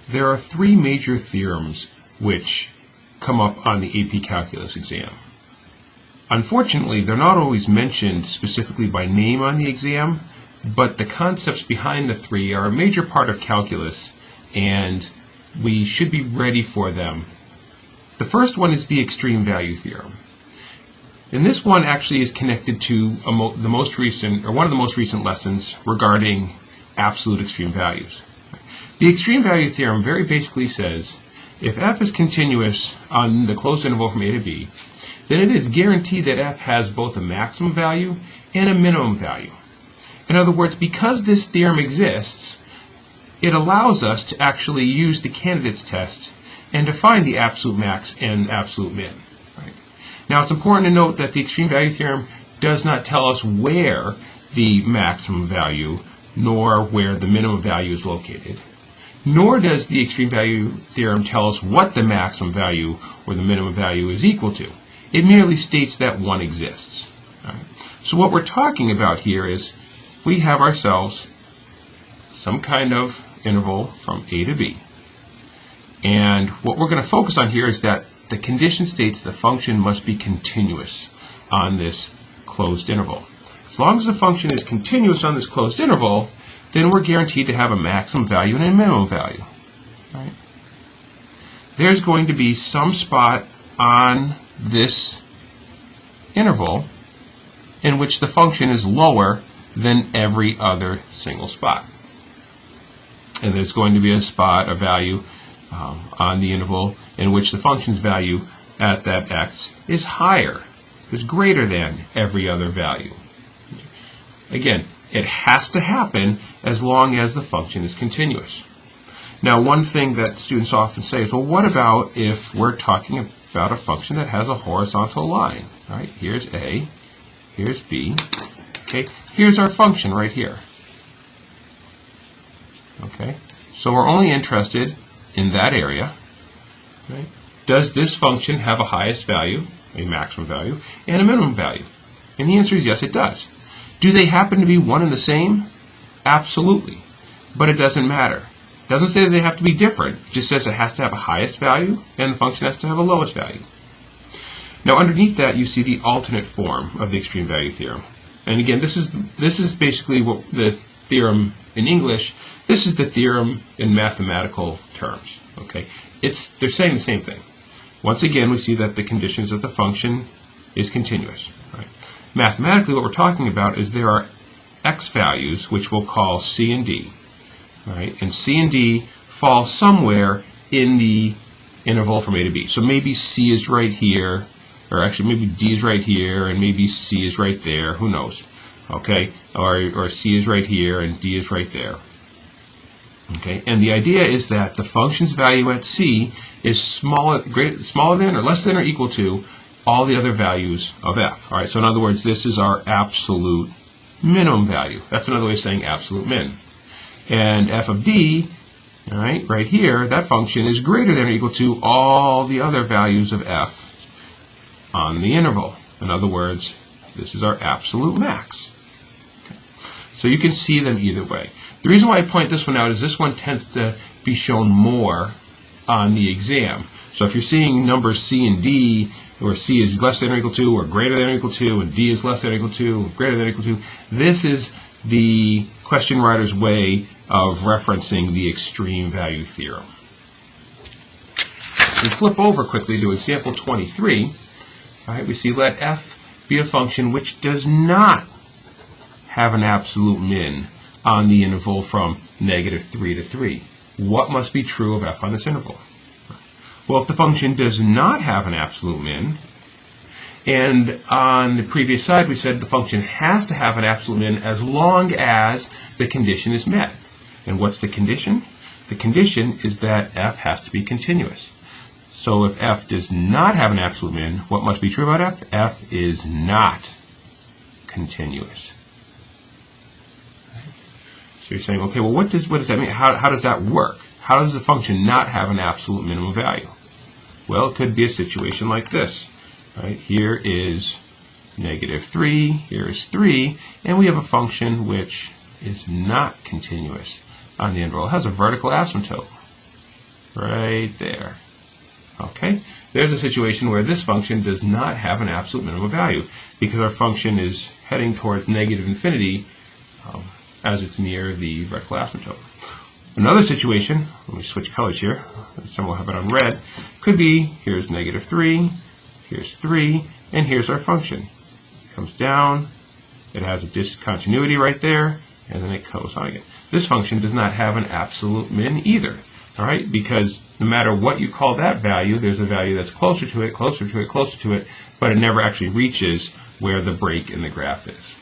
There are three major theorems which come up on the AP Calculus exam. Unfortunately, they're not always mentioned specifically by name on the exam, but the concepts behind the three are a major part of calculus, and we should be ready for them. The first one is the extreme value theorem. And this one actually is connected to one of the most recent lessons regarding absolute extreme values. The extreme value theorem very basically says if f is continuous on the closed interval from a to b, then it is guaranteed that f has both a maximum value and a minimum value. In other words, because this theorem exists, it allows us to actually use the candidates test and to find the absolute max and absolute min. Right? Now, it's important to note that the extreme value theorem does not tell us where the maximum value nor where the minimum value is located. Nor does the extreme value theorem tell us what the maximum value or the minimum value is equal to. It merely states that one exists. Right? So what we're talking about here is we have ourselves some kind of interval from a to b. And what we're going to focus on here is that the condition states the function must be continuous on this closed interval. As long as the function is continuous on this closed interval, then we're guaranteed to have a maximum value and a minimum value. Right? There's going to be some spot on this interval in which the function is lower than every other single spot. And there's going to be a spot, a value, on the interval in which the function's value at that x is higher, is greater than every other value. Again, it has to happen as long as the function is continuous. Now, one thing that students often say is, well, what about if we're talking about a function that has a horizontal line? Right? Here's a, here's b. Okay, here's our function right here. Okay, so we're only interested in that area. Right? Does this function have a highest value, a maximum value, and a minimum value? And the answer is yes, it does. Do they happen to be one and the same? Absolutely. But it doesn't matter. It doesn't say that they have to be different. It just says it has to have a highest value and the function has to have a lowest value. Now underneath that you see the alternate form of the extreme value theorem. And again, this is basically what the theorem in English. This is the theorem in mathematical terms. Okay? They're saying the same thing. Once again, we see that the conditions of the function is continuous. Right? Mathematically, what we're talking about is there are x values, which we'll call c and d. Right? And c and d fall somewhere in the interval from a to b. So maybe c is right here, or actually maybe d is right here, and maybe c is right there. Who knows? Okay? Or c is right here, and d is right there. Okay? And the idea is that the function's value at c is smaller than or less than or equal to all the other values of f. All right, so in other words, this is our absolute minimum value. That's another way of saying absolute min. And f of d, all right here, that function is greater than or equal to all the other values of f on the interval. In other words, this is our absolute max. Okay. So you can see them either way. The reason why I point this one out is this one tends to be shown more on the exam. So if you're seeing numbers c and d, where c is less than or equal to, or greater than or equal to, and d is less than or equal to, or greater than or equal to, this is the question writer's way of referencing the extreme value theorem. We flip over quickly to example 23. All right, we see let f be a function which does not have an absolute min on the interval from -3 to 3. What must be true of f on this interval? Well, if the function does not have an absolute min, and on the previous slide we said the function has to have an absolute min as long as the condition is met. And what's the condition? The condition is that f has to be continuous. So if f does not have an absolute min, what must be true about f? F is not continuous. So you're saying, okay, well, what does that mean? How does that work? How does the function not have an absolute minimum value? Well, it could be a situation like this. Right? Here is -3, here is 3, and we have a function which is not continuous on the interval. It has a vertical asymptote. right there. Okay, there's a situation where this function does not have an absolute minimum value because our function is heading towards negative infinity as it's near the vertical asymptote. Another situation, let me switch colors here, this time we'll have it on red, could be here's negative 3, here's 3, and here's our function. It comes down, it has a discontinuity right there, and then it goes on again. This function does not have an absolute min either, all right? Because no matter what you call that value, there's a value that's closer to it, closer to it, closer to it, but it never actually reaches where the break in the graph is.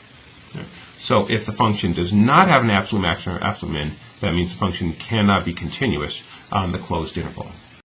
So if the function does not have an absolute maximum or absolute min, that means the function cannot be continuous on the closed interval.